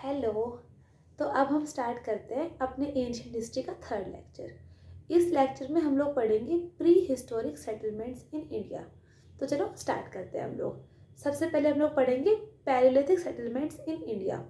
Hello. तो अब हम स्टार्ट करते हैं अपने एंशियंट हिस्ट्री का थर्ड लेक्चर। इस लेक्चर में हम लोग पढ़ेंगे pre historic settlements in India. तो चलो स्टार्ट करते हैं हम लोग। सबसे पहले हम लोग पढ़ेंगे पैलियोलिथिक सेटलमेंट्स इन इंडिया।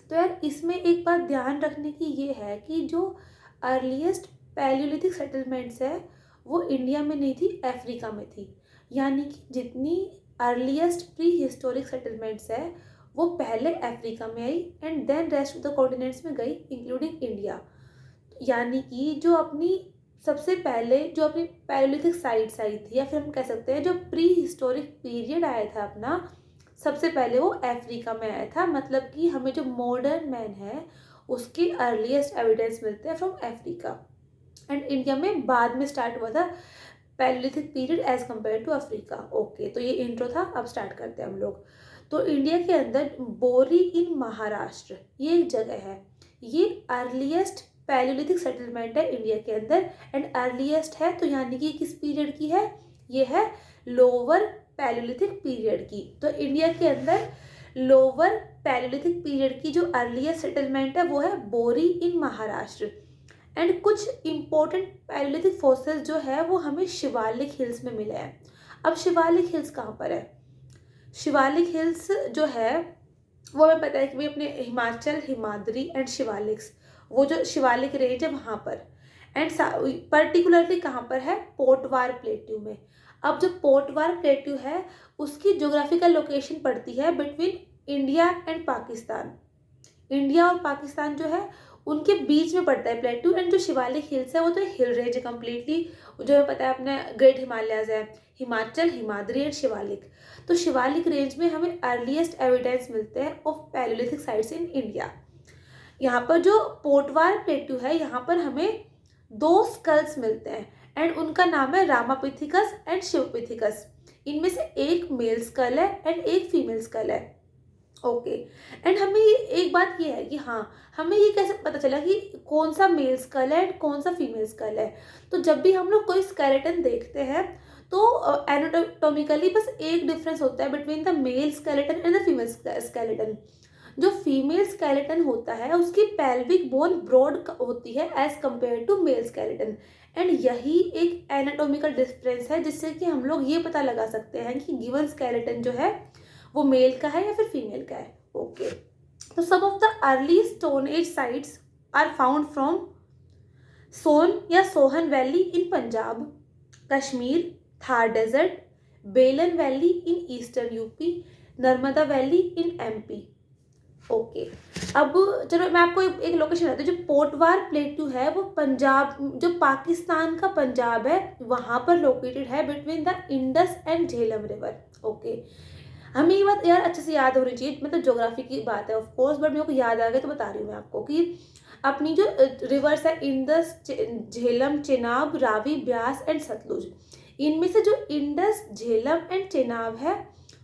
तो यार इसमें एक बात ध्यान रखने की ये है कि जो अर्लीस्ट पैलियोलिथिक सेटलमेंट्स है वो इंडिया में नहीं थी, अफ्रीका में थी। यानी कि जितनी अर्लीस्ट प्री हिस्टोरिक सेटलमेंट्स है वो पहले अफ्रीका में आई and then rest of the continents में गई इंक्लूडिंग इंडिया। यानी कि जो अपनी सबसे पहले जो अपनी पैलियोलिथिक साइट्स आई थी, या फिर हम कह सकते हैं जो प्री हिस्टोरिक पीरियड आया था अपना, सबसे पहले वो अफ्रीका में आया था। मतलब कि हमें जो मॉडर्न मैन है उसके अर्लीस्ट एविडेंस मिलते हैं फ्रॉम अफ्रीका, एंड इंडिया में बाद में स्टार्ट हुआ था Paleolithic period as compare to Africa. Okay, तो ये इंट्रो था। अब स्टार्ट करते हैं हम लोग। तो इंडिया के अंदर बोरी इन महाराष्ट्र ये एक जगह है, ये अर्लीस्ट पैलियोलिथिक सेटलमेंट है इंडिया के अंदर, एंड अर्लीस्ट है तो यानी कि किस पीरियड की है, ये है लोअर पैलियोलिथिक पीरियड की। तो इंडिया के अंदर लोअर पैलियोलिथिक पीरियड की जो अर्लीस्ट सेटलमेंट है वो है बोरी इन महाराष्ट्र। एंड कुछ इम्पोर्टेंट पैलियोलिथिक फोसिल्स जो है वो हमें शिवालिक हिल्स में मिले हैं। अब शिवालिक हिल्स कहाँ पर है? शिवालिक हिल्स जो है वो हमें पता है कि भाई अपने हिमाचल, हिमाद्री एंड शिवालिक्स, वो जो शिवालिक रेंज है वहाँ पर, एंड पर्टिकुलरली कहाँ पर है? पोर्टवार प्लेट्यू में। अब जो पोर्टवार प्लेट्यू है उसकी ज्योग्राफिकल लोकेशन पड़ती है between India and Pakistan. India और पाकिस्तान जो है उनके बीच में पड़ता है प्लेट्यू, एंड जो शिवालिक हिल्स है वो तो हिल रेंज है कम्प्लीटली, जो हमें पता है अपने ग्रेट हिमालयाज है, हिमाचल, हिमाद्री एंड शिवालिक। तो शिवालिक रेंज में हमें अर्लीस्ट एविडेंस मिलते हैं of Palaeolithic sites in India. यहाँ पर जो पोर्टवार प्लेट्यू है यहाँ पर हमें दो स्कल्स मिलते हैं, एंड उनका नाम है रामापिथिकस एंड शिवपिथिकस। इनमें से एक मेल स्कल है एंड एक फीमेल स्कल है। ओके, एंड हमें एक बात ये है कि हाँ, हमें ये कैसे पता चला कि कौन सा मेल स्कल है एंड कौन सा फीमेल स्कल है? तो जब भी हम लोग कोई स्केलेटन देखते हैं तो एनाटॉमिकली बस एक डिफरेंस होता है between the male skeleton and the female skeleton. जो फीमेल स्केलेटन होता है उसकी पेल्विक बोन ब्रॉड होती है as compare to male skeleton, and यही एक एनाटॉमिकल डिफरेंस है जिससे कि हम लोग ये पता लगा सकते हैं कि गिवन स्केलेटन जो है वो मेल का है या फिर फीमेल का है। ओके, तो some of the early stone age sites are found from Son या Sohan valley in Punjab, Kashmir, Thar desert, Belan valley in eastern UP, Narmada valley in MP. Okay, अब चलो मैं आपको एक लोकेशन बताती हूँ। जो पोर्टवार प्लेट्यू है वो पंजाब, जो पाकिस्तान का पंजाब है वहाँ पर लोकेटेड है between the Indus and Jhelum river. Okay, हमें ये बात यार अच्छे से याद होनी चाहिए, मतलब ज्योग्राफी की बात है ऑफ कोर्स, बट मेरे को याद आ गया तो बता रही हूँ मैं आपको कि अपनी जो रिवर्स है इंडस, झेलम, चेनाब, रावी, ब्यास एंड सतलुज, इनमें से जो इंडस, झेलम एंड चेनाब है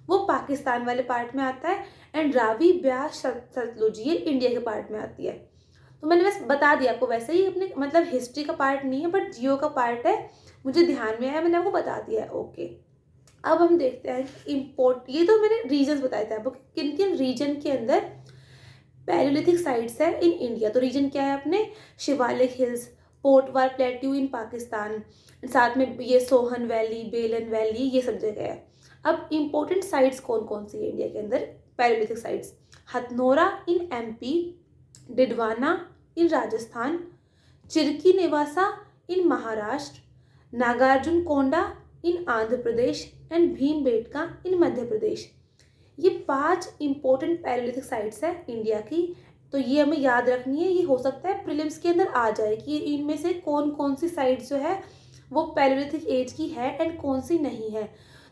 वो पाकिस्तान वाले पार्ट में आता है, एंड रावी, ब्यास, सतलुज ये इंडिया के पार्ट में आती है। तो मैंने बस बता दिया आपको, वैसे ही अपने मतलब हिस्ट्री का पार्ट नहीं है बट जियो का पार्ट है, मुझे ध्यान में आया मैंने आपको बता दिया है। ओके, अब हम देखते हैं ये तो मैंने रीजन्स बताए थे आपको किन किन रीजन के अंदर पैलियोलिथिक साइट्स है इन इंडिया। तो रीजन क्या है अपने? Shivalik hills, Potwar plateau in Pakistan, साथ में ये सोहन वैली, बेलन वैली, ये सब जगह है। अब इम्पोर्टेंट साइट्स कौन कौन सी है इंडिया के अंदर palaeolithic sites? Hathnora in MP, Didwana in Rajasthan, Chirki Nevasa in Maharashtra, Nagarjuna Konda in Andhra Pradesh and Bhimbetka in Madhya Pradesh. ये 5 इंपॉर्टेंट पैलियोलिथिक साइट्स है इंडिया की। तो ये हमें याद रखनी है, ये हो सकता है प्रीलिम्स के अंदर आ जाए कि इनमें से कौन कौन सी साइट्स जो है वो पैलियोलिथिक एज की है एंड कौन सी नहीं है।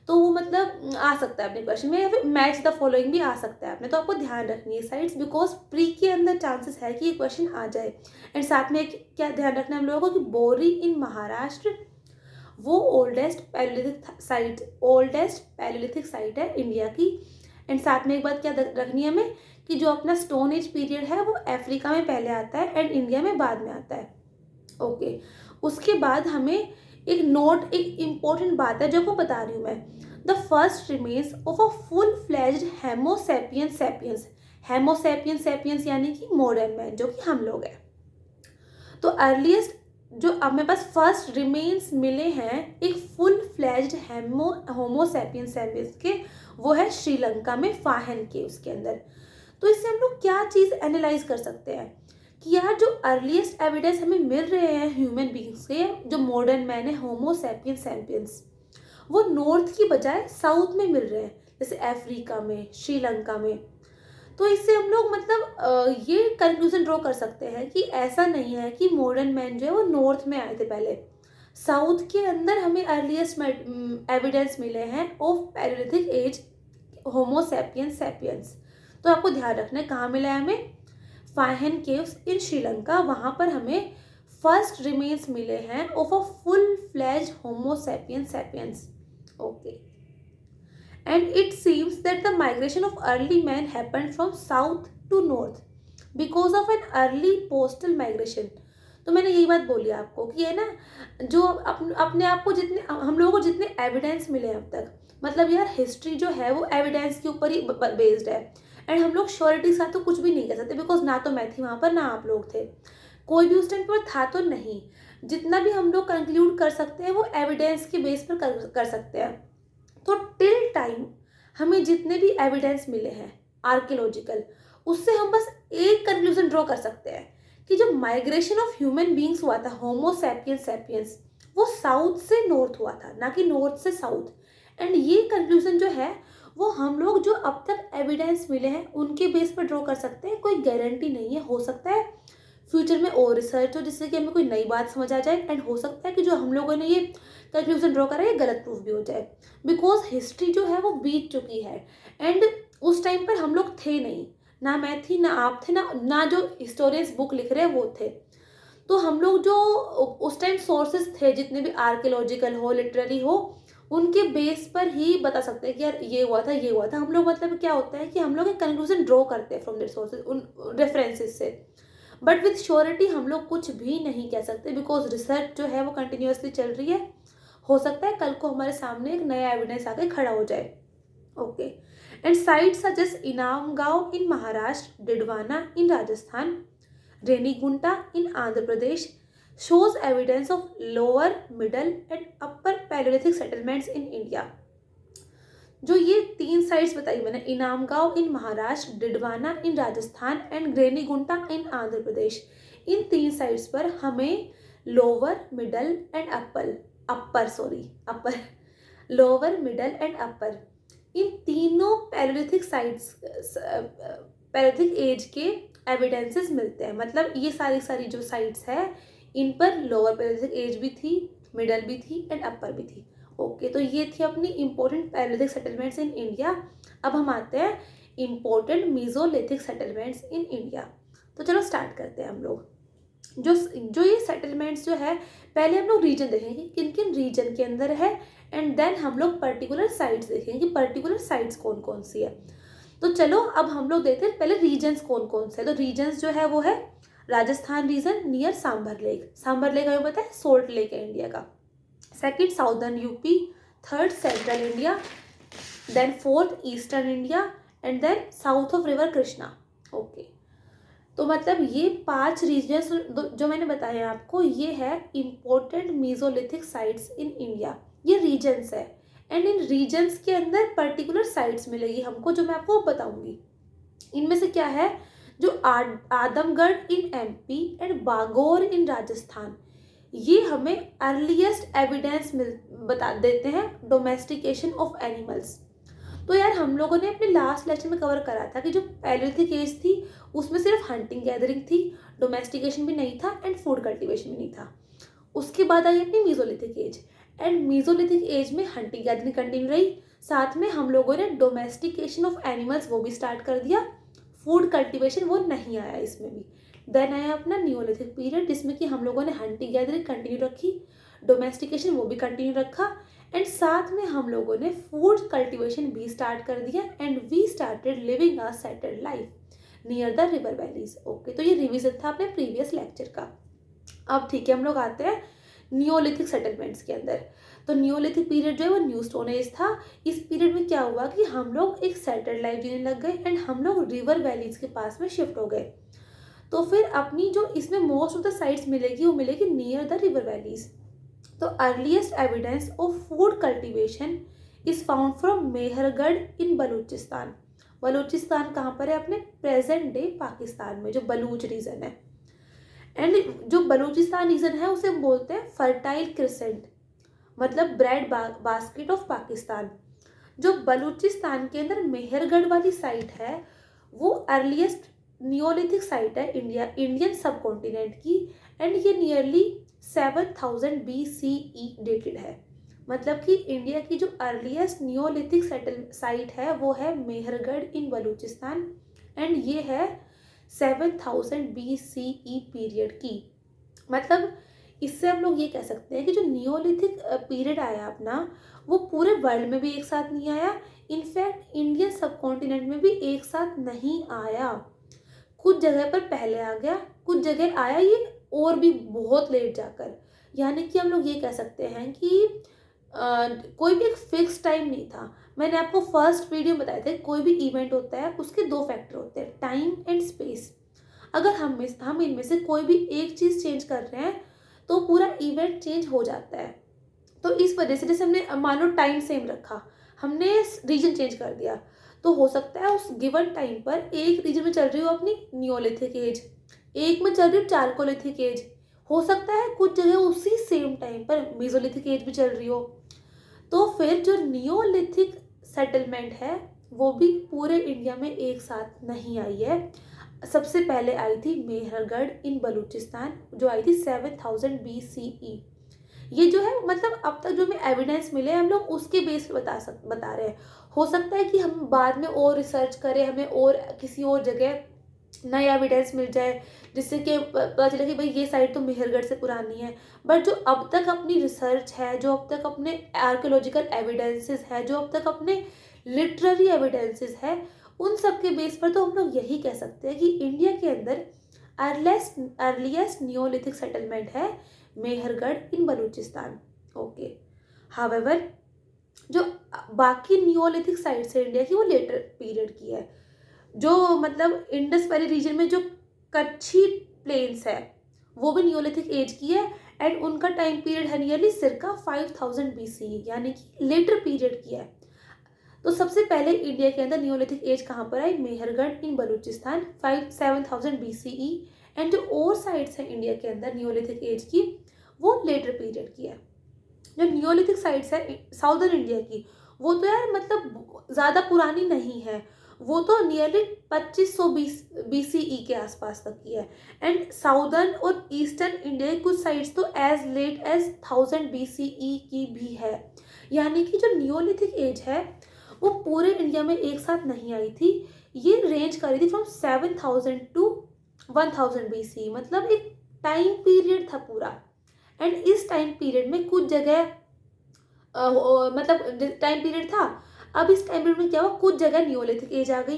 तो वो मतलब आ सकता है अपने क्वेश्चन में, या फिर मैच द फॉलोइंग भी आ सकता है अपने। तो आपको ध्यान रखनी है साइट्स, बिकॉज प्री के अंदर चांसेस है कि ये क्वेश्चन आ जाए। एंड साथ में क्या ध्यान रखना है हम लोगों को कि बोरी इन महाराष्ट्र वो ओल्डेस्ट पैलियोलिथिक साइट है इंडिया की। एंड साथ में एक बात क्या रखनी है हमें कि जो अपना स्टोन एज पीरियड है वो अफ्रीका में पहले आता है एंड इंडिया में बाद में आता है। ओके, उसके बाद हमें एक इम्पोर्टेंट बात है जो आपको बता रही हूँ मैं। The first remains of a full fledged homo sapiens homo sapiens, sapiens यानी कि मॉडर्न मैन जो कि हम लोग हैं। तो अर्लीस्ट जो अब मेरे पास फर्स्ट रिमेन्स मिले हैं एक फुल फ्लैज्ड होमोसेपियंस सेपियंस के, वो है श्रीलंका में फाहन केव्स के अंदर। तो इससे हम लोग क्या चीज़ एनालाइज कर सकते हैं कि यार जो अर्लीस्ट एविडेंस हमें मिल रहे हैं ह्यूमन बींग्स के, जो मॉडर्न मैन है होमोसेपियंस सेपियंस, वो नॉर्थ की बजाय साउथ में मिल रहे हैं, जैसे अफ्रीका में, श्रीलंका में। तो इससे हम लोग मतलब ये कंक्लूजन ड्रॉ कर सकते हैं कि ऐसा नहीं है कि मॉडर्न मैन जो है वो नॉर्थ में आए थे पहले, साउथ के अंदर हमें अर्लीस्ट एविडेंस मिले हैं of Paleolithic age homo sapiens sapiens. तो आपको ध्यान रखना है कहाँ मिला है हमें, फाहन केव्स इन श्रीलंका, वहाँ पर हमें फर्स्ट रिमेन्स मिले हैं of a full fledged Homo sapiens sapiens. Okay, and it seems that the migration of early man happened from south to north because of an early postal migration। तो मैंने यही बात बोली आपको कि है ना, जो अपने आप को जितने हम लोगों को जितने एविडेंस मिले हैं अब तक, मतलब यार हिस्ट्री जो है वो एविडेंस के ऊपर ही बेस्ड है, एंड हम लोग श्योरिटी के साथ तो कुछ भी नहीं कर सकते, बिकॉज ना तो मैं थी वहाँ पर, ना आप लोग थे, कोई भी उस टाइम पर था तो नहीं। जितना भी हम लोग कंक्लूड कर सकते हैं वो एविडेंस के बेस पर कर सकते हैं। तो टिल टाइम हमें जितने भी एविडेंस मिले हैं आर्कियोलॉजिकल, उससे हम बस एक कंक्लूजन ड्रॉ कर सकते हैं कि जो माइग्रेशन ऑफ ह्यूमन बींग्स हुआ था होमोसेपियंस सेपियंस, वो साउथ से नॉर्थ हुआ था, ना कि नॉर्थ से साउथ। एंड ये कंक्लूजन जो है वो हम लोग जो अब तक एविडेंस मिले हैं उनके बेस पर ड्रॉ कर सकते हैं, कोई गारंटी नहीं है, हो सकता है फ्यूचर में और रिसर्च हो जिससे कि हमें कोई नई बात समझ आ जाए, एंड हो सकता है कि जो हम लोगों ने ये कंक्लूजन ड्रॉ करा है ये गलत प्रूफ भी हो जाए, बिकॉज हिस्ट्री जो है वो बीत चुकी है, एंड उस टाइम पर हम लोग थे नहीं, ना मैं थी, ना आप थे, ना जो हिस्टोरियंस बुक लिख रहे हैं वो थे। तो हम लोग जो उस टाइम सोर्सेज थे जितने भी आर्कियोलॉजिकल हो, लिटरेरी हो, उनके बेस पर ही बता सकते हैं कि यार ये हुआ था, ये हुआ था। हम लोग मतलब क्या होता है कि हम लोग एक कंक्लूजन ड्रॉ करते हैं फ्रॉम दैट सोर्सेज, उन रेफरेंसेस से, बट विथ श्योरिटी हम लोग कुछ भी नहीं कह सकते, बिकॉज रिसर्च जो है वो कंटिन्यूसली चल रही है। हो सकता है कल को हमारे सामने एक नया एविडेंस आके खड़ा हो जाए। Okay, and sites suggest Inamgaon in Maharashtra, Didwana in Rajasthan, Renigunta in Andhra Pradesh shows evidence of lower, middle and upper Paleolithic settlements in India। जो ये 3 साइट्स बताई मैंने, Inamgaon in Maharashtra, Didwana in Rajasthan and Renigunta in Andhra Pradesh, इन 3 साइट्स पर हमें lower, middle and upper lower, middle and upper, इन तीनों palaeolithic sites, palaeolithic age के एविडेंसेस मिलते हैं। मतलब ये सारी जो साइट्स है इन पर लोअर पैलियोलिथिक एज भी थी, मिडल भी थी एंड अपर भी थी। ओके, तो ये थी अपनी important Palaeolithic settlements in India. अब हम आते हैं important mesolithic settlements in India. तो चलो स्टार्ट करते हैं हम लोग। जो ये सेटलमेंट्स जो है, पहले हम लोग रीजन देखेंगे किन किन रीजन के अंदर है, एंड देन हम लोग पर्टिकुलर साइट्स देखेंगे कि पर्टिकुलर साइट्स कौन कौन सी है। तो चलो अब हम लोग देखते हैं पहले रीजन्स कौन कौन से है। तो रीजन्स जो है वो है Rajasthan region near Sambhar lake, Sambhar lake हमें पता है सोल्ट लेक है इंडिया का। Second southern UP, third central India, then fourth eastern India and then south of river Krishna. Okay, तो मतलब ये 5 रीजन्स जो मैंने बताया आपको, ये है important mesolithic sites in India. ये रीजन्स है, एंड इन रीजन्स के अंदर पर्टिकुलर साइट्स मिलेगी हमको, जो मैं आपको बताऊंगी। इनमें से क्या है, जो Adamgarh in MP and Bagor in Rajasthan, ये हमें अर्लीस्ट एविडेंस बता देते हैं डोमेस्टिकेशन ऑफ एनिमल्स। तो यार हम लोगों ने अपने लास्ट लेक्चर में कवर करा था कि जो पैलियोलिथिक एज थी उसमें सिर्फ हंटिंग गैदरिंग थी, डोमेस्टिकेशन भी नहीं था एंड फूड कल्टीवेशन भी नहीं था। उसके बाद आई अपनी mesolithic age, and mesolithic age में हंटिंग गैदरिंग कंटिन्यू रही, साथ में हम लोगों ने डोमेस्टिकेशन ऑफ एनिमल्स वो भी स्टार्ट कर दिया, फूड कल्टीवेशन वो नहीं आया इसमें भी। देन आया अपना न्यूलिथिक पीरियड, जिसमें कि हम लोगों ने हंटिंग गैदरिंग कंटिन्यू रखी, डोमेस्टिकेशन वो भी कंटिन्यू रखा, एंड साथ में हम लोगों ने फूड कल्टीवेशन भी स्टार्ट कर दिया, and we started living a settled life near the river valleys. Okay, तो ये रिविजन था अपने प्रीवियस लेक्चर का। अब ठीक है, हम लोग आते हैं नियोलिथिक सेटलमेंट्स के अंदर। तो नियोलिथिक पीरियड जो है वो न्यू स्टोन एज था। इस पीरियड में क्या हुआ कि हम लोग एक सेटल्ड लाइफ जीने लग गए एंड हम लोग रिवर वैलीज के पास में शिफ्ट हो गए। तो फिर अपनी जो इसमें मोस्ट ऑफ द साइट्स मिलेगी वो मिलेगी नियर द रिवर वैलीज। तो earliest evidence of food cultivation is found from Mehrgarh in Baluchistan. Baluchistan कहाँ पर है? अपने प्रेजेंट डे पाकिस्तान में, जो बलूच रीजन है। एंड जो बलूचिस्तान रीजन है उसे हम बोलते हैं फर्टाइल क्रिसेंट, मतलब ब्रेड बास्केट ऑफ पाकिस्तान। जो बलूचिस्तान के अंदर मेहरगढ़ वाली साइट है वो अर्लीस्ट नियोलिथिक साइट है इंडियन सब कॉन्टिनेंट की। एंड ये नियरली 7000 BCE डेटेड है। मतलब कि इंडिया की जो अर्लीस्ट नियोलिथिक साइट है वो है मेहरगढ़ इन बलूचिस्तान एंड ये है 7000 BCE पीरियड की। मतलब इससे हम लोग ये कह सकते हैं कि जो नियोलिथिक पीरियड आया अपना वो पूरे वर्ल्ड में भी एक साथ नहीं आया, इनफैक्ट इंडियन सब कॉन्टिनेंट में भी एक साथ नहीं आया। कुछ जगह पर पहले आ गया, कुछ जगह आया ये और भी बहुत लेट जाकर। यानी कि हम लोग ये कह सकते हैं कि कोई भी एक फिक्स टाइम नहीं था। मैंने आपको फर्स्ट वीडियो बताए थे कोई भी इवेंट होता है उसके दो फैक्टर होते हैं, टाइम एंड स्पेस। अगर हम इनमें से कोई भी एक चीज़ चेंज कर रहे हैं तो पूरा इवेंट चेंज हो जाता है। तो इस वजह से जैसे हमने मान लो टाइम सेम रखा, हमने रीजन चेंज कर दिया, तो हो सकता है उस गिवन टाइम पर एक रीजन में चल रही हो अपनी नियोलिथिक एज, एक में चल रही हो चारकोलिथिक एज, हो सकता है कुछ जगह उसी सेम टाइम पर मेसोलिथिक एज भी चल रही हो। तो फिर जो नियोलिथिक सेटलमेंट है वो भी पूरे इंडिया में एक साथ नहीं आई है। सबसे पहले आई थी मेहरगढ़ इन बलूचिस्तान, जो आई थी 7000 BCE। ये जो है मतलब अब तक जो हमें एविडेंस मिले हम लोग उसके बेस पे बता रहे हैं। हो सकता है कि हम बाद में और रिसर्च करें, हमें और किसी और जगह नया एविडेंस मिल जाए जिससे कि पता चले कि भाई ये साइट तो मेहरगढ़ से पुरानी है। बट जो अब तक अपनी रिसर्च है, जो अब तक अपने आर्कियोलॉजिकल एविडेंसेस है, जो अब तक अपने लिटरेरी एविडेंसेस है, उन सब के बेस पर तो हम लोग यही कह सकते हैं कि इंडिया के अंदर अर्लीस्ट नियोलिथिक सेटलमेंट है Mehrgarh in Balochistan. Okay, however जो बाकी नियोलिथिक साइट्स है इंडिया की वो लेटर पीरियड की है। जो मतलब इंडस वैली रीजन में जो कच्छी प्लेन्स है वो भी नियोलिथिक एज की है एंड उनका टाइम पीरियड है नियरली circa 5000 BCE, यानी कि लेटर पीरियड की है। तो सबसे पहले इंडिया के अंदर नियोलिथिक एज कहाँ पर आई? Mehrgarh in Balochistan 7000 BCE। And जो और साइट्स हैं इंडिया के अंदर नियोलिथिक एज की वो लेटर पीरियड की है। जो नियोलिथिक साइट्स है साउदर्न इंडिया की वो तो यार मतलब ज़्यादा पुरानी नहीं है, वो तो नियरली 2500 BCE के आसपास तक की है। एंड साउदर्न और ईस्टर्न इंडिया की कुछ साइट्स तो एज लेट एज 1000 BCE की भी है। यानी कि जो नियोलिथिक एज है वो पूरे इंडिया में एक साथ नहीं आई थी, ये रेंज कर रही थी फ्रॉम 7000 to 1000 BCE, मतलब एक टाइम पीरियड था पूरा। एंड इस टाइम पीरियड में कुछ जगह मतलब टाइम पीरियड था। अब इस टाइम पीरियड में क्या हुआ, कुछ जगह नियोलिथिक एज आ गई,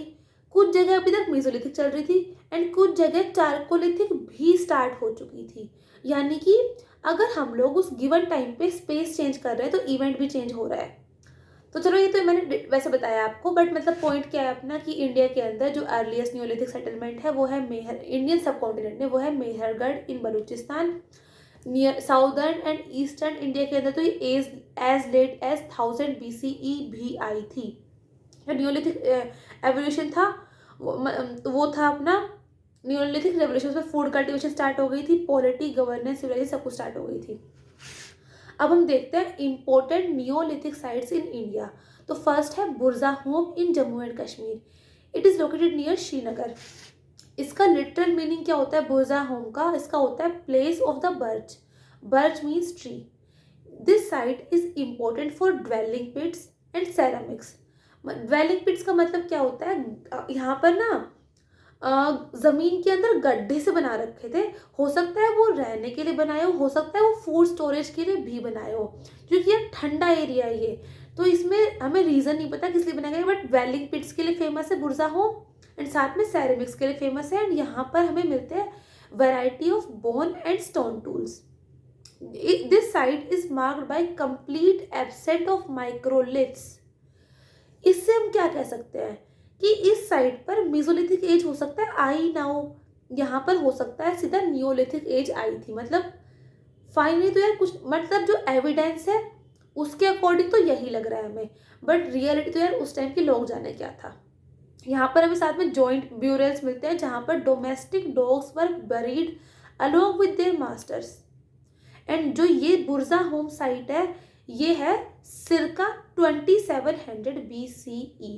कुछ जगह अभी तक मेसोलिथिक चल रही थी एंड कुछ जगह चारकोलिथिक भी स्टार्ट हो चुकी थी। यानी कि अगर हम लोग उस गिवन टाइम पे स्पेस चेंज कर रहे हैं तो इवेंट भी चेंज हो रहा है। तो चलो ये तो मैंने वैसे बताया आपको, बट मतलब पॉइंट क्या है अपना कि इंडिया के अंदर जो अर्लीस्ट नियोलिथिक सेटलमेंट है वो है इंडियन सब कॉन्टिनेंट में वो है Mehrgarh in Baluchistan. Near southern and eastern India के अंदर तो ये एज लेट एज 1000 BCE भी आई थी। नियोलिथिक एवोल्यूशन था वो था अपना नियोलिथिक रेवोल्यूशन में फूड कल्टीवेशन स्टार्ट हो गई थी, पॉलिटी गवर्नेंस सिविलाइजेशन सब कुछ स्टार्ट हो गई थी। अब हम देखते हैं important neolithic sites in India. तो फर्स्ट है Burzahom in Jammu and Kashmir, it is located near Srinagar. इसका लिटरल मीनिंग क्या होता है बुरज़ाहोम का? इसका होता है place of the birch, birch means tree. This site is important for dwelling pits and ceramics. Dwelling pits का मतलब क्या होता है, यहाँ पर ना ज़मीन के अंदर गड्ढे से बना रखे थे, हो सकता है वो रहने के लिए बनाए हो सकता है वो फूड स्टोरेज के लिए भी बनाए हो, क्योंकि ये ठंडा एरिया है ये। तो इसमें हमें रीज़न नहीं पता किस लिए बनाया गया, बट ड्वेलिंग पिट्स के लिए फेमस है बुरज़ाहोम एंड साथ में सेरेमिक्स के लिए फेमस है। एंड यहाँ पर हमें मिलते हैं variety of bone and stone tools. This site is marked by complete absent of microliths. इससे हम क्या कह सकते हैं कि इस साइट पर मेसोलिथिक एज हो सकता है आई नाउ, यहाँ पर हो सकता है सीधा नियोलिथिक एज आई थी। मतलब फाइनली तो यार कुछ मतलब जो एविडेंस है उसके अकॉर्डिंग तो यही लग रहा है हमें, बट रियलिटी तो यार उस टाइम के लोग जाने क्या था। यहाँ पर हमें साथ में जॉइंट ब्यूरल्स मिलते हैं जहाँ पर domestic dogs were buried along with their masters. And जो ये बुर्जा होम साइट है ये है सिरका 2700 BCE,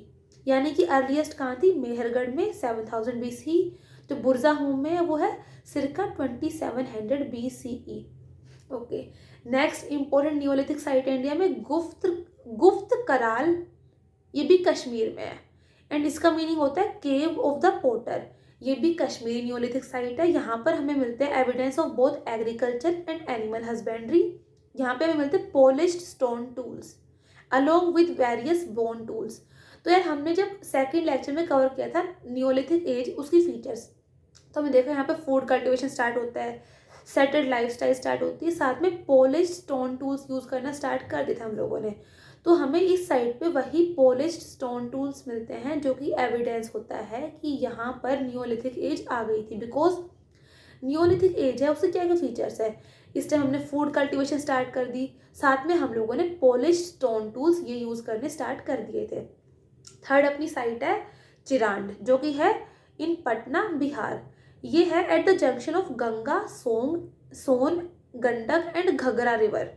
यानी कि अर्लीस्ट कहाँ थी, मेहरगढ़ में 7000 BCE। जो बुर्जा होम में है वो है सिरका 2700 BCE। Okay, next important Neolithic site है इंडिया में गुफ्त कराल, ये भी कश्मीर में है एंड इसका मीनिंग होता है केव ऑफ द पोटर। ये भी कश्मीरी नियोलिथिक साइट है। यहाँ पर हमें मिलते हैं evidence of both agriculture and animal husbandry. यहाँ पे हमें मिलते हैं polished stone tools along with various bone tools. तो यार हमने जब सेकंड लेक्चर में कवर किया था नियोलिथिक एज उसकी फीचर्स, तो हमें देखा यहाँ पे फूड कल्टिवेशन स्टार्ट होता है, सेटल्ड लाइफस्टाइल स्टार्ट होती है, साथ में पॉलिश्ड स्टोन टूल्स यूज़ करना स्टार्ट कर दिया था हम लोगों ने। तो हमें इस साइट पे वही पॉलिश्ड स्टोन टूल्स मिलते हैं जो कि एविडेंस होता है कि यहाँ पर नियोलिथिक एज आ गई थी। बिकॉज नियोलिथिक एज है उससे क्या क्या फीचर्स है, इस टाइम हमने फूड कल्टिवेशन स्टार्ट कर दी, साथ में हम लोगों ने पॉलिश्ड स्टोन टूल्स ये यूज़ करने स्टार्ट कर दिए थे। थर्ड अपनी साइट है चिरांड जो कि है इन पटना बिहार। ये है at the junction of Ganga Son Gandak and Ghaghara river.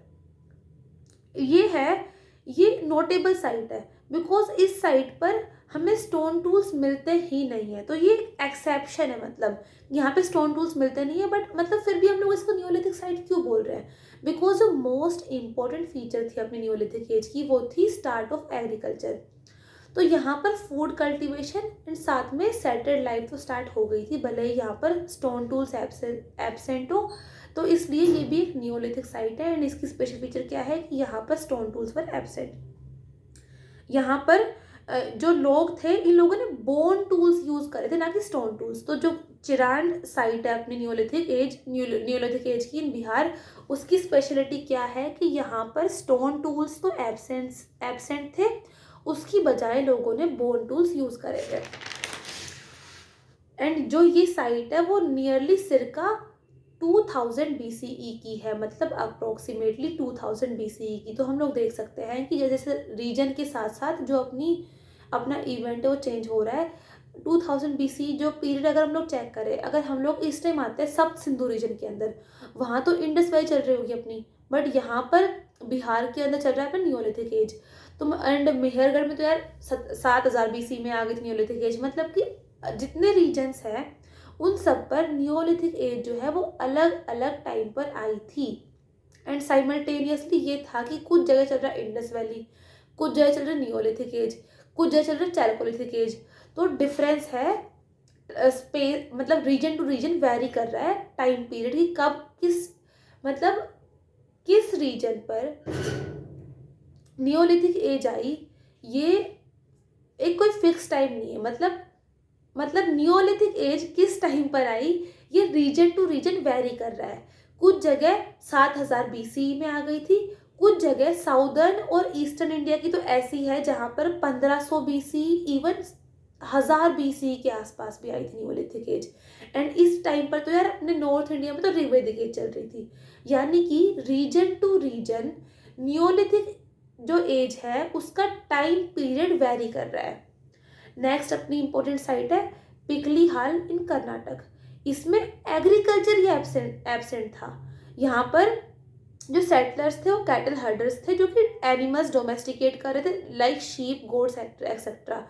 ये नोटेबल साइट है बिकॉज इस साइट पर हमें स्टोन टूल्स मिलते ही नहीं है। तो ये एक्सेप्शन है, मतलब यहाँ पे स्टोन टूल्स मिलते नहीं है बट मतलब फिर भी हम लोग इसको नियोलिथिक साइट क्यों बोल रहे हैं, बिकॉज जो मोस्ट इंपॉर्टेंट फीचर थी अपनी नियोलिथिक एज की वो थी स्टार्ट ऑफ एग्रीकल्चर। तो यहाँ पर फूड कल्टीवेशन एंड साथ में सेटल्ड लाइफ तो स्टार्ट हो गई थी, भले ही यहाँ पर स्टोन टूल्स एब्सेंट हो। तो इसलिए ये भी एक नियोलिथिक साइट है एंड इसकी स्पेशल फीचर क्या है कि यहाँ पर स्टोन टूल्स पर एब्सेंट। यहाँ पर जो लोग थे इन लोगों ने बोन टूल्स यूज करे थे ना कि स्टोन टूल्स। तो जो चिरांड साइट है अपनी नियोलिथिक एज की इन बिहार, उसकी स्पेशलिटी क्या है कि यहाँ पर स्टोन टूल्स तो एब्सेंट थे, उसकी बजाय लोगों ने बोन टूल्स यूज करे थे। एंड जो ये साइट है वो नियरली सिरका 2000 BCE की है, मतलब अप्रोक्सीमेटली 2000 BCE की। तो हम लोग देख सकते हैं कि जैसे रीजन के साथ साथ जो अपना इवेंट है वो चेंज हो रहा है। 2000 BCE जो पीरियड अगर हम लोग चेक करें, अगर हम लोग इस टाइम आते हैं सब सिंधु रीजन के अंदर, वहाँ तो इंडस वैली चल रही होगी अपनी, बट यहाँ पर बिहार के अंदर चल रहा है अपना नियोलिथिक एज। तो एंड मेहरगढ़ में तो यार 7000 BC में आ गई थी नियोलिथिक एज। मतलब कि जितने रीजन्स हैं उन सब पर नियोलिथिक एज जो है वो अलग अलग टाइम पर आई थी। एंड साइमल्टेनियसली ये था कि कुछ जगह चल रहा है इंडस वैली, कुछ जगह चल रहा है नियोलिथिक एज, कुछ जगह चल रहा है चैल्कोलिथिक एज। तो डिफरेंस है स्पेस, मतलब रीजन टू रीजन वेरी कर रहा है टाइम पीरियड कि कब किस रीजन पर नियोलिथिक एज आई। ये एक कोई फिक्स टाइम नहीं है, मतलब नियोलिथिक एज किस टाइम पर आई ये रीजन टू रीजन वेरी कर रहा है। कुछ जगह 7000 BCE में आ गई थी, कुछ जगह साउदर्न और ईस्टर्न इंडिया की तो ऐसी है जहाँ पर 1500 BCE इवन 1000 BCE के आसपास भी आई थी नियोलिथिक एज। एंड इस टाइम पर तो यार अपने नॉर्थ इंडिया में तो ऋग्वेदिक एज चल रही थी, यानी कि रीजन टू रीजन नियोलिथिक जो एज है उसका टाइम पीरियड वेरी कर रहा है। नेक्स्ट अपनी इंपॉर्टेंट साइट है पिकली हाल इन कर्नाटक। इसमें एग्रीकल्चर ही एब्सेंट था। यहाँ पर जो सेटलर्स थे वो कैटल हर्डर्स थे जो कि एनिमल्स डोमेस्टिकेट कर रहे थे लाइक शीप गोट्स एक्सेट्रा।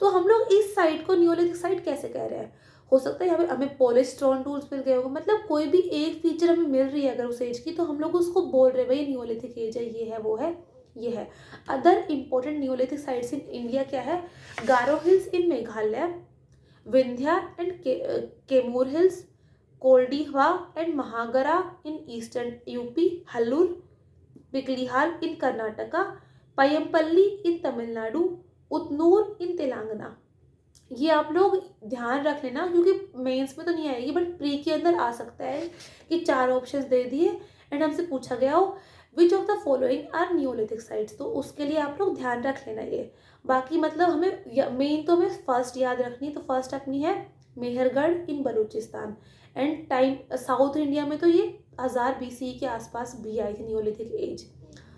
तो हम लोग इस साइट को नियोलिथिक साइट कैसे कह रहे हैं, हो सकता है यहाँ पे हमें पॉलिश स्टोन टूल्स मिल गए होगा, मतलब कोई भी एक फीचर हमें मिल रही है अगर उस एज की तो हम लोग उसको बोल रहे हैं भाई नियोलिथिक एज है, ये है वो है ये है। Other important neolithic sites in India क्या है, Garo hills in Meghalaya, Vindhya and Kaimur hills, Koldihwa and Mahagara in eastern UP, Hallur, Piklihal in Karnataka, Paiyampalli in Tamil Nadu, Utnur in Telangana. ये आप लोग ध्यान रख लेना क्योंकि मेंस में तो नहीं आएगी बट प्री के अंदर आ सकता है कि 4 ऑप्शंस दे दिए एंड हमसे पूछा गया हो which of the following are neolithic sites, तो उसके लिए आप लोग ध्यान रख लेना ये। बाकी मतलब हमें मेन तो हमें फर्स्ट याद रखनी है, तो फर्स्ट अपनी है Mehrgarh in Baluchistan. And time south India में तो ये 1000 BCE के आसपास भी आई थी नियोलिथिक एज।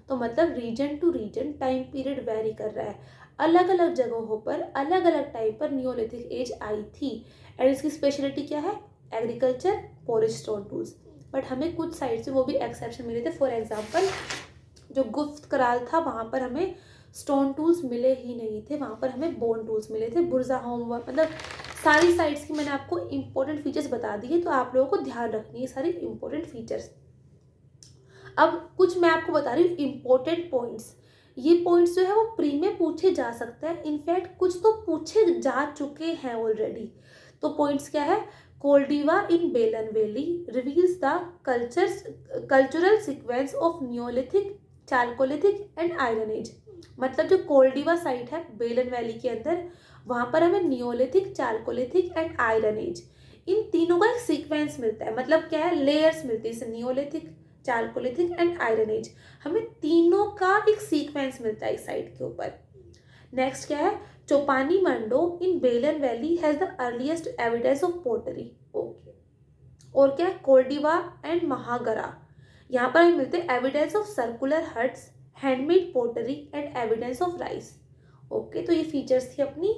तो मतलब region to region time period vary कर रहा है, अलग अलग जगहों पर अलग अलग टाइम पर नियोलिथिक एज आई थी। एंड इसकी स्पेशलिटी क्या है, agriculture, polish stone tools. But हमें कुछ साइड से वो भी एक्सेप्शन मिले थे, फॉर एग्जाम्पल जो गुफ्त कराल था वहाँ पर हमें स्टोन टूल्स मिले ही नहीं थे, वहाँ पर हमें बोन टूल्स मिले थे। बुरजा होमवर्क मतलब सारी साइट्स की मैंने आपको इंपॉर्टेंट फीचर्स बता दिए, तो आप लोगों को ध्यान रखनी है सारी इंपॉर्टेंट फीचर्स। अब कुछ मैं आपको बता रही हूँ इंपॉर्टेंट पॉइंट्स। ये पॉइंट्स जो है वो प्री में पूछे जा सकते हैं, इनफैक्ट कुछ तो पूछे जा चुके हैं ऑलरेडी। तो पॉइंट्स क्या है, Koldihwa in Belan valley reveals the cultural sequence of neolithic, chalcolithic and iron age. मतलब जो कोल्डिवा साइट है बेलन वैली के अंदर, वहाँ पर हमें neolithic, chalcolithic and iron age इन तीनों का एक सीक्वेंस मिलता है। मतलब क्या है, लेयर्स मिलती है, neolithic, chalcolithic and iron age, हमें तीनों का एक सीक्वेंस मिलता है इस साइट के ऊपर। नेक्स्ट क्या है, चोपानी Mando in Belan valley has the earliest evidence of pottery. Okay, और क्या है, कोल्डिवा एंड महागरा, यहाँ पर हमें मिलते हैं evidence of circular huts, handmade pottery and evidence of rice. Okay, तो ये फीचर्स थी अपनी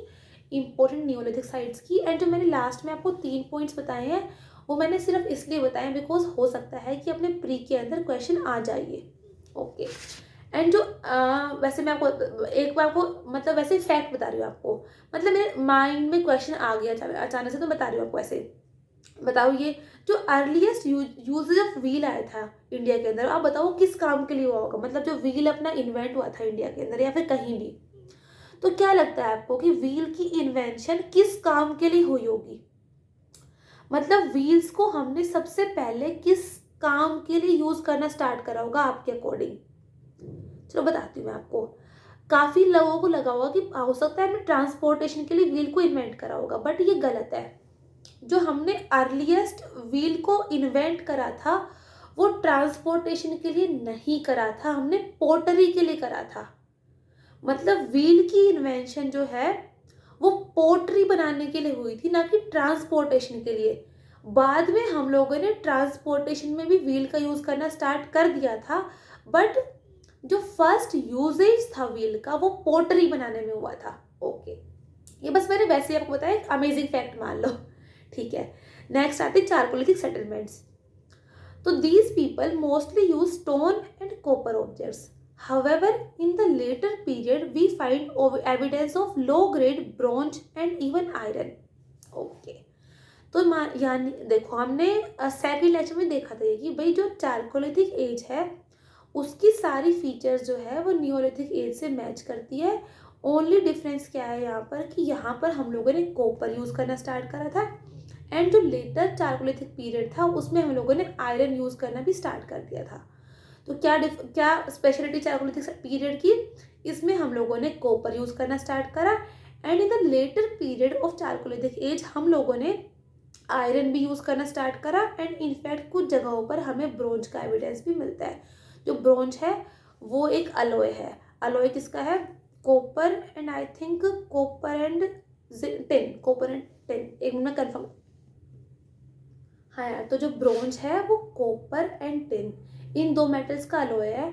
इंपॉर्टेंट नियोलिथिक साइट्स की। एंड जो मैंने लास्ट में आपको 3 पॉइंट्स बताए हैं वो मैंने सिर्फ इसलिए बताया बिकॉज हो सकता है कि अपने प्री के अंदर क्वेश्चन आ जाइए। ओके, एंड जो वैसे मैं आपको एक बार आपको मतलब वैसे फैक्ट बता रही हूँ आपको, मतलब मेरे माइंड में क्वेश्चन आ गया अचानक से, तो बता रही हूँ आपको ऐसे। बताओ ये जो अर्लीस्ट यूजेज ऑफ व्हील आया था इंडिया के अंदर, आप बताओ किस काम के लिए हुआ होगा, मतलब जो व्हील अपना इन्वेंट हुआ था इंडिया के अंदर या फिर कहीं भी, तो क्या लगता है आपको कि व्हील की इन्वेंशन किस काम के लिए हुई होगी? मतलब व्हील्स को हमने सबसे पहले किस काम के लिए यूज करना स्टार्ट करा होगा आपके अकॉर्डिंग? चलो बताती हूँ मैं आपको। काफी लोगों को लगा होगा कि हो सकता है हमने ट्रांसपोर्टेशन के लिए व्हील को इन्वेंट करा होगा, बट ये गलत है। जो हमने अर्लीस्ट व्हील को इन्वेंट करा था वो ट्रांसपोर्टेशन के लिए नहीं करा था, हमने पोटरी के लिए करा था। मतलब व्हील की इन्वेंशन जो है वो पोट्री बनाने के लिए हुई थी, ना कि ट्रांसपोर्टेशन के लिए। बाद में हम लोगों ने ट्रांसपोर्टेशन में भी व्हील का यूज करना स्टार्ट कर दिया था, बट जो फर्स्ट यूजेज था व्हील का वो पोट्री बनाने में हुआ था। ओके, ये बस मैंने वैसे ही आपको बताया, एक अमेजिंग फैक्ट मान लो, ठीक है। नेक्स्ट आते चारकोलिथिक सेटलमेंट्स। तो these people mostly use stone and copper objects. However, in the later period, we find evidence of low-grade bronze and even iron. Okay. तो यानी देखो हमने सेकंड लेक्चर में देखा था कि भाई जो चारकोलिथिक एज है उसकी सारी फीचर्स जो है वो नियोलिथिक एज से मैच करती है। ओनली डिफरेंस क्या है यहाँ पर कि यहाँ पर हम लोगों ने कॉपर यूज करना स्टार्ट करा था, एंड जो लेटर चारकोलिथिक पीरियड था उसमें हम लोगों ने आयरन यूज करना भी स्टार्ट कर दिया था। तो क्या स्पेशलिटी चारकोलिथिक पीरियड की, इसमें हम लोगों ने कॉपर यूज करना स्टार्ट करा, and in the later period of chalcolithic age हम लोगों ने आयरन भी यूज करना स्टार्ट करा, एंड इनफैक्ट कुछ जगहों पर हमें ब्रोंज का एविडेंस भी मिलता है। जो ब्रोंज है वो एक अलॉय है। अलॉय किसका है? Copper and I think copper and tin, copper and tin, एक मिनट कंफर्म। हाँ यार, तो जो ब्रोंज है वो copper and tin in 2 metals का अलॉय है।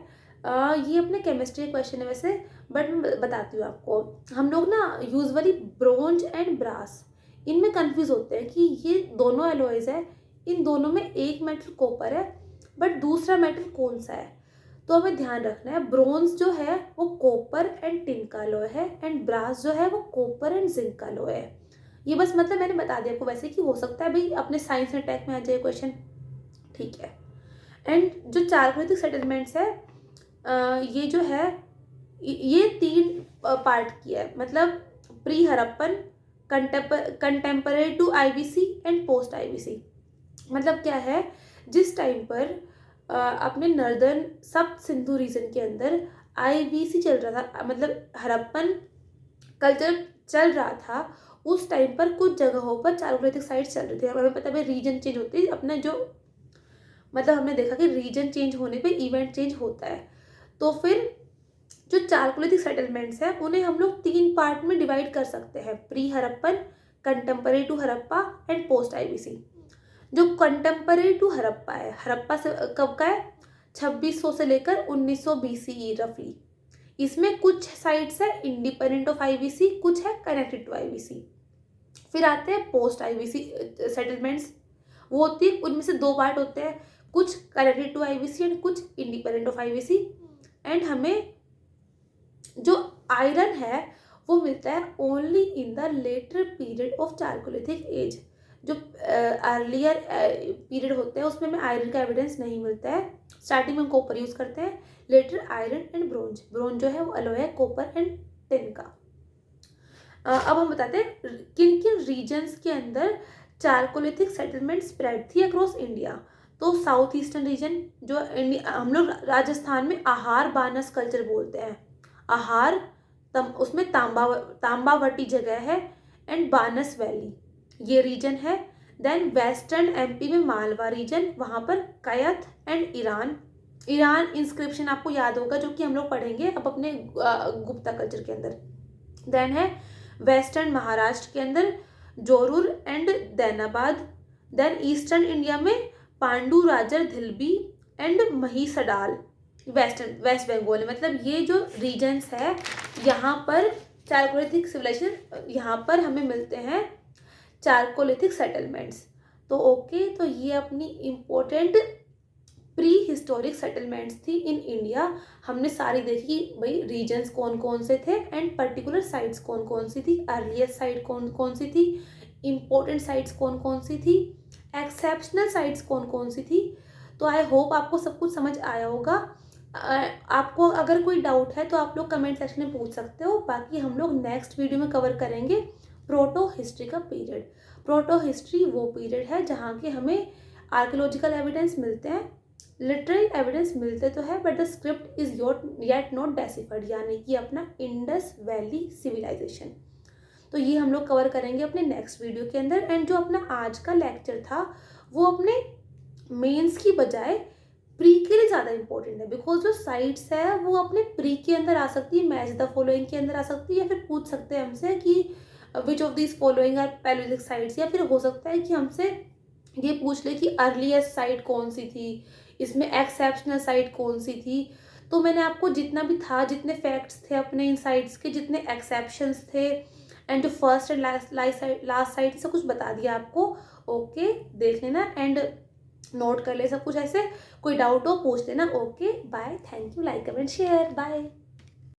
ये अपने केमिस्ट्री क्वेश्चन है वैसे, बट मैं बताती हूँ आपको। हम लोग ना यूजुअली ब्रोंज एंड ब्रास इनमें कंफ्यूज होते हैं कि ये दोनों अलॉयज है, इन दोनों में एक मेटल कॉपर है बट दूसरा मेटल कौन सा है। तो हमें ध्यान रखना है ब्रोंज जो है वो कॉपर एंड टिन का अलॉय है, एंड ब्रास जो है वो कॉपर एंड जिंक का अलॉय है। ये बस मतलब मैंने बता दिया आपको वैसे कि हो सकता है भाई अपने साइंस में टैग में आ जाए क्वेश्चन, ठीक है। एंड जो चारकोलिथिक सेटलमेंट्स है ये जो है ये 3 पार्ट की है, मतलब pre Harappan, contemporary to IVC and post IVC. मतलब क्या है, जिस टाइम पर अपने नॉर्दर्न सब सिंधु रीजन के अंदर आईवीसी चल रहा था, मतलब हड़प्पन कल्चर चल रहा था, उस टाइम पर कुछ जगहों पर चारकोलिथिक साइट्स चल रही थी। हमें पता है रीजन चेंज होती है अपना जो मतलब हमने देखा कि रीजन चेंज होने पे इवेंट चेंज होता है। तो फिर जो चारकोलिथिक सेटलमेंट्स हैं उन्हें हम लोग 3 पार्ट में डिवाइड कर सकते हैं, pre Harappan, contemporary to Harappa and post IVC. जो कंटेम्पररी टू हड़प्पा है, हड़प्पा से कब का है, 2600 से लेकर 1900 बीसीई रफली। इसमें कुछ साइट्स है इंडिपेंडेंट ऑफ आईबीसी, कुछ है कनेक्टेड टू आईबीसी। फिर आते हैं पोस्ट आईबीसी सेटलमेंट्स, वो होती है, उनमें से 2 पार्ट होते हैं, कुछ कनेक्टेड टू आईबीसी एंड कुछ इंडिपेंडेंट ऑफ आईबीसी। एंड हमें जो आयरन है वो मिलता है only in the later period of chalcolithic age. जो अर्लियर पीरियड होते हैं उसमें हमें आयरन का एविडेंस नहीं मिलता है। स्टार्टिंग में हम कॉपर यूज करते हैं, later iron and bronze. Bronze जो है वो अलॉय है कॉपर एंड टिन का। अब हम बताते हैं किन किन रीजन्स के अंदर चारकोलिथिक सेटलमेंट स्प्रेड थी अक्रॉस इंडिया। तो साउथ ईस्टर्न रीजन, जो हम लोग राजस्थान में आहार बानस कल्चर बोलते हैं, आहार उसमें तांबावटी जगह है एंड बानस वैली ये रीजन है। देन वेस्टर्न एमपी में मालवा रीजन, वहाँ पर कयथ एंड ईरान इंस्क्रिप्शन आपको याद होगा जो कि हम लोग पढ़ेंगे अब अपने गुप्ता कल्चर के अंदर। देन है वेस्टर्न महाराष्ट्र के अंदर Jorwe and Daimabad. Then eastern India में पांडु राजर धिल्बी एंड महिसडाल। वेस्ट बंगाल, मतलब ये जो रीजन्स है यहाँ पर चारकोलिथिक सिविलाइजेशन, यहाँ पर हमें मिलते हैं चारकोलिथिक सेटलमेंट्स। तो ओके, तो ये अपनी इम्पोर्टेंट प्री हिस्टोरिक सेटलमेंट्स थी इन इंडिया। हमने सारी देखी भाई रीजन्स कौन कौन से थे एंड पर्टिकुलर साइट्स कौन कौन सी थी, अर्लीस्ट साइट कौन कौन सी थी, इम्पोर्टेंट साइट्स कौन कौन सी थी, एक्सेप्शनल साइट्स कौन कौन सी थी। तो आई होप आपको सब कुछ समझ आया होगा। आपको अगर कोई डाउट है तो आप लोग कमेंट सेक्शन में पूछ सकते हो। बाकी हम लोग नेक्स्ट वीडियो में कवर करेंगे प्रोटो हिस्ट्री का पीरियड। प्रोटो हिस्ट्री वो पीरियड है जहाँ के हमें आर्कियोलॉजिकल एविडेंस मिलते हैं, लिटरेरी एविडेंस मिलते तो है, but the script is yet not deciphered, यानी कि अपना इंडस वैली सिविलाइजेशन। तो ये हम लोग कवर करेंगे अपने नेक्स्ट वीडियो के अंदर। एंड जो अपना आज का लेक्चर था वो अपने मेंस की बजाय प्री के लिए ज़्यादा इंपॉर्टेंट है, बिकॉज जो साइट्स है वो अपने प्री के अंदर आ सकती है, मैच द फॉलोइंग के अंदर आ सकती है, या फिर पूछ सकते हैं हमसे कि which of this following are palaeolithic sites, या फिर हो सकता है कि हमसे ये पूछ ले कि अर्लीस्ट साइट कौन सी थी, इसमें एक्सेप्शनल साइट कौन सी थी। तो मैंने आपको जितना भी था, जितने फैक्ट्स थे अपने इन साइट्स के, जितने एक्सेप्शंस थे एंड जो फर्स्ट एंड लास्ट साइट सब कुछ बता दिया आपको। ओके, देख लेना एंड नोट कर ले सब कुछ, ऐसे कोई डाउट हो पूछ लेना। Okay bye, thank you, like comment share, bye.